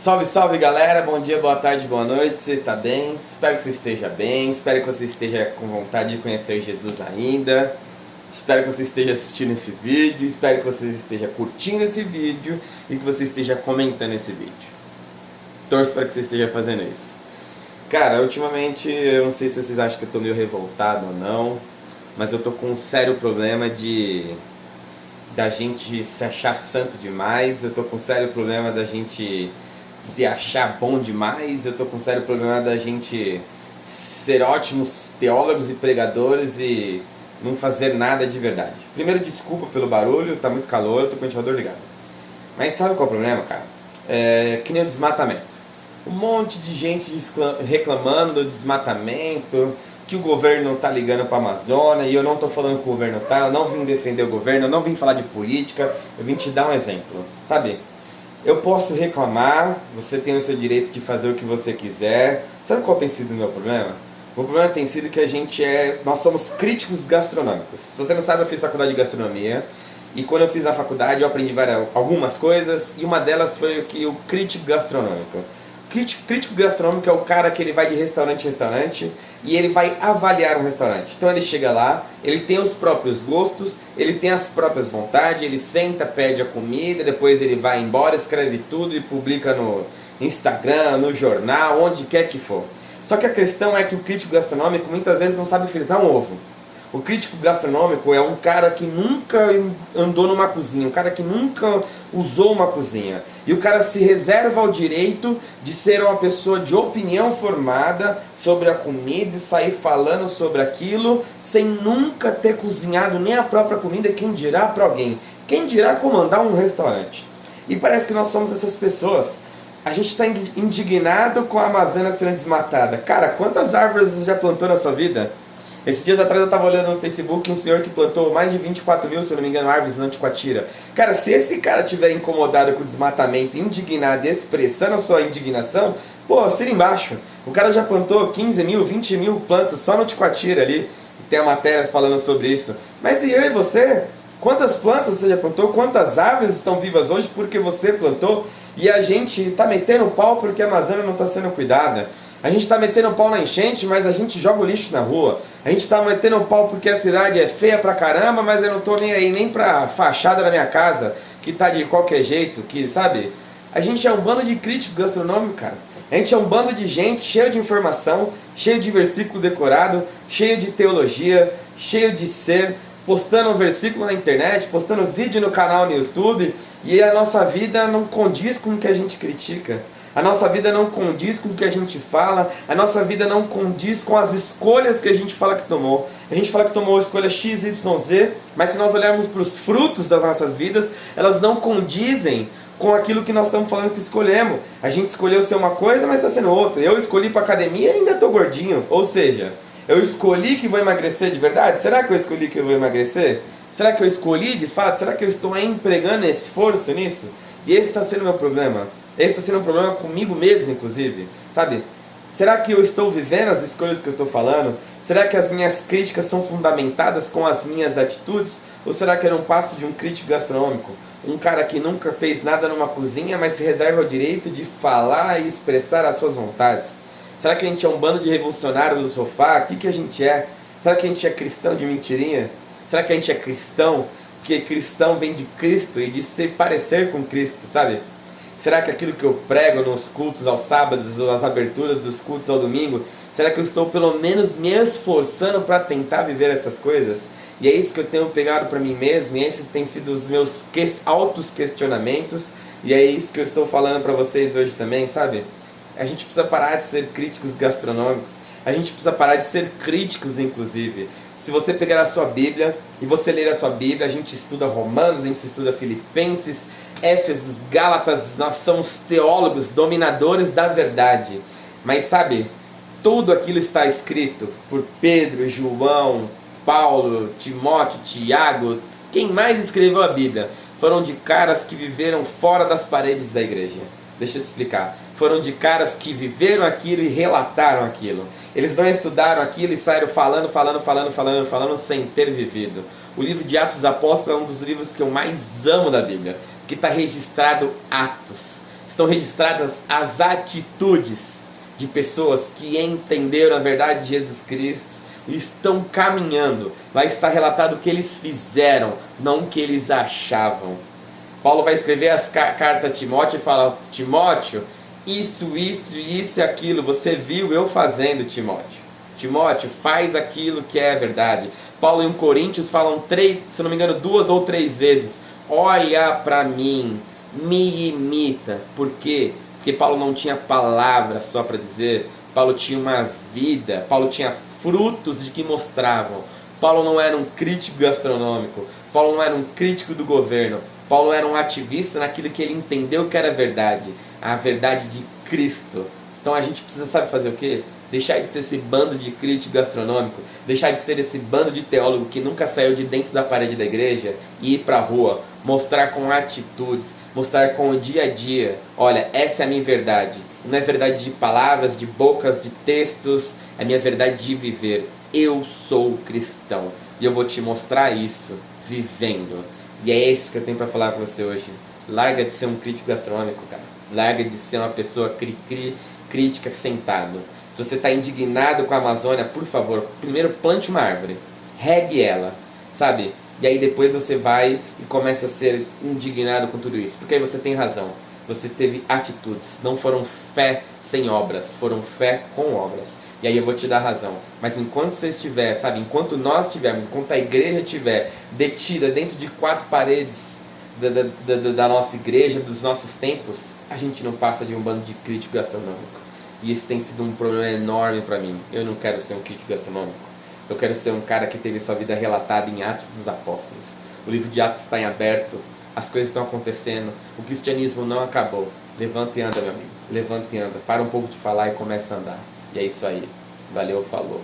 Salve, salve galera, bom dia, boa tarde, boa noite, você está bem? Espero que você esteja bem, espero que você esteja com vontade de conhecer Jesus ainda. Espero que você esteja assistindo esse vídeo, espero que você esteja curtindo esse vídeo e que você esteja comentando esse vídeo. Torço para que você esteja fazendo isso. Cara, ultimamente, eu não sei se vocês acham que eu tô meio revoltado ou não, mas eu tô com um sério problema da gente se achar santo demais, eu tô com um sério problema da gente se achar bom demais, eu tô com um sério problema da gente ser ótimos teólogos e pregadores e não fazer nada de verdade. Primeiro, desculpa pelo barulho, tá muito calor, eu tô com o ventilador ligado. Mas sabe qual é o problema, cara? Que nem o desmatamento. Um monte de gente reclamando do desmatamento, que o governo não tá ligando pra Amazônia, e eu não tô falando que o governo tá, eu não vim defender o governo, eu não vim falar de política, eu vim te dar um exemplo, sabe? Eu posso reclamar, você tem o seu direito de fazer o que você quiser. Sabe qual tem sido o meu problema? O meu problema tem sido que nós somos críticos gastronômicos. Se você não sabe, eu fiz faculdade de gastronomia, e quando eu fiz a faculdade eu aprendi algumas coisas, e uma delas foi o crítico gastronômico. Crítico gastronômico é o cara que ele vai de restaurante em restaurante e ele vai avaliar um restaurante. Então ele chega lá, ele tem os próprios gostos, ele tem as próprias vontades, ele senta, pede a comida, depois ele vai embora, escreve tudo e publica no Instagram, no jornal, onde quer que for. Só que a questão é que o crítico gastronômico muitas vezes não sabe fritar um ovo. O crítico gastronômico é um cara que nunca andou numa cozinha, um cara que nunca usou uma cozinha. E o cara se reserva o direito de ser uma pessoa de opinião formada sobre a comida e sair falando sobre aquilo sem nunca ter cozinhado nem a própria comida, quem dirá para alguém, quem dirá comandar um restaurante. E parece que nós somos essas pessoas. A gente está indignado com a Amazônia sendo desmatada. Cara, quantas árvores você já plantou na sua vida? Esses dias atrás eu estava olhando no Facebook um senhor que plantou mais de 24 mil, se eu não me engano, árvores na Anticoatira. Cara, se esse cara estiver incomodado com o desmatamento, indignado e expressando a sua indignação, pô, assina embaixo. O cara já plantou 15 mil, 20 mil plantas só no Anticoatira ali. Tem a matéria falando sobre isso. Mas e eu e você? Quantas plantas você já plantou? Quantas árvores estão vivas hoje porque você plantou? E a gente está metendo pau porque a Amazônia não está sendo cuidada. A gente está metendo pau na enchente, mas a gente joga o lixo na rua. A gente está metendo pau porque a cidade é feia pra caramba, mas eu não tô nem aí nem pra fachada da minha casa, que tá de qualquer jeito, que, sabe? A gente é um bando de crítico gastronômico, cara. A gente é um bando de gente cheio de informação, cheio de versículo decorado, cheio de teologia, cheio de ser, postando um versículo na internet, postando vídeo no canal no YouTube, e a nossa vida não condiz com o que a gente critica. A nossa vida não condiz com o que a gente fala, a nossa vida não condiz com as escolhas que a gente fala que tomou. A gente fala que tomou a escolha X, Y, Z, mas se nós olharmos para os frutos das nossas vidas, elas não condizem com aquilo que nós estamos falando que escolhemos. A gente escolheu ser uma coisa, mas está sendo outra. Eu escolhi para academia e ainda estou gordinho. Ou seja, eu escolhi que vou emagrecer de verdade? Será que eu escolhi que eu vou emagrecer? Será que eu escolhi de fato? Será que eu estou empregando esforço nisso? E esse está sendo o meu problema. Esse está sendo um problema comigo mesmo, inclusive, sabe? Será que eu estou vivendo as escolhas que eu estou falando? Será que as minhas críticas são fundamentadas com as minhas atitudes? Ou será que eu não passo de um crítico gastronômico? Um cara que nunca fez nada numa cozinha, mas se reserva o direito de falar e expressar as suas vontades? Será que a gente é um bando de revolucionário do sofá? O que a gente é? Será que a gente é cristão de mentirinha? Será que a gente é cristão? Porque cristão vem de Cristo e de se parecer com Cristo, sabe? Será que aquilo que eu prego nos cultos aos sábados, ou as aberturas dos cultos ao domingo, será que eu estou pelo menos me esforçando para tentar viver essas coisas? E é isso que eu tenho pegado para mim mesmo, e esses têm sido os meus altos questionamentos, e é isso que eu estou falando para vocês hoje também, sabe? A gente precisa parar de ser críticos gastronômicos, a gente precisa parar de ser críticos, inclusive. Se você pegar a sua Bíblia e você ler a sua Bíblia, a gente estuda Romanos, a gente estuda Filipenses, Éfesos, Gálatas, nós somos teólogos, dominadores da verdade. Mas sabe, tudo aquilo está escrito por Pedro, João, Paulo, Timóteo, Tiago. Quem mais escreveu a Bíblia? Foram de caras que viveram fora das paredes da igreja. Deixa eu te explicar. Foram de caras que viveram aquilo e relataram aquilo. Eles não estudaram aquilo e saíram falando sem ter vivido. O livro de Atos dos Apóstolos é um dos livros que eu mais amo da Bíblia, que está registrado Atos. estão registradas as atitudes de pessoas que entenderam a verdade de Jesus Cristo e estão caminhando. Vai estar relatado o que eles fizeram, não o que eles achavam. Paulo vai escrever as cartas a Timóteo e fala: Timóteo, isso e aquilo, você viu eu fazendo, Timóteo. Timóteo, faz aquilo que é verdade. Paulo e Coríntios falam, se não me engano, 2 ou 3 vezes: olha para mim, me imita. Por quê? Porque Paulo não tinha palavras só para dizer. Paulo tinha uma vida, Paulo tinha frutos de que mostravam. Paulo não era um crítico gastronômico, Paulo não era um crítico do governo. Paulo era um ativista naquilo que ele entendeu que era verdade, a verdade de Cristo. Então a gente precisa, sabe fazer o quê? Deixar de ser esse bando de crítico gastronômico, deixar de ser esse bando de teólogo que nunca saiu de dentro da parede da igreja e ir pra rua, mostrar com atitudes, mostrar com o dia a dia: olha, essa é a minha verdade. Não é verdade de palavras, de bocas, de textos, é a minha verdade de viver. Eu sou cristão e eu vou te mostrar isso vivendo. E é isso que eu tenho para falar com você hoje. Larga de ser um crítico gastronômico, cara. Larga de ser uma pessoa crítica sentado. Se você está indignado com a Amazônia, por favor, primeiro plante uma árvore. Regue ela, sabe? E aí depois você vai e começa a ser indignado com tudo isso. Porque aí você tem razão. Você teve atitudes. Não foram fé sem obras. Foram fé com obras. E aí eu vou te dar razão. Mas enquanto você estiver, sabe? Enquanto nós estivermos, enquanto a igreja estiver detida dentro de 4 paredes da nossa igreja, dos nossos tempos, a gente não passa de um bando de crítico gastronômico. E isso tem sido um problema enorme para mim. Eu não quero ser um crítico gastronômico. Eu quero ser um cara que teve sua vida relatada em Atos dos Apóstolos. O livro de Atos está em aberto. As coisas estão acontecendo. O cristianismo não acabou. Levanta e anda, meu amigo. Levanta e anda. Para um pouco de falar e começa a andar. E é isso aí. Valeu, falou.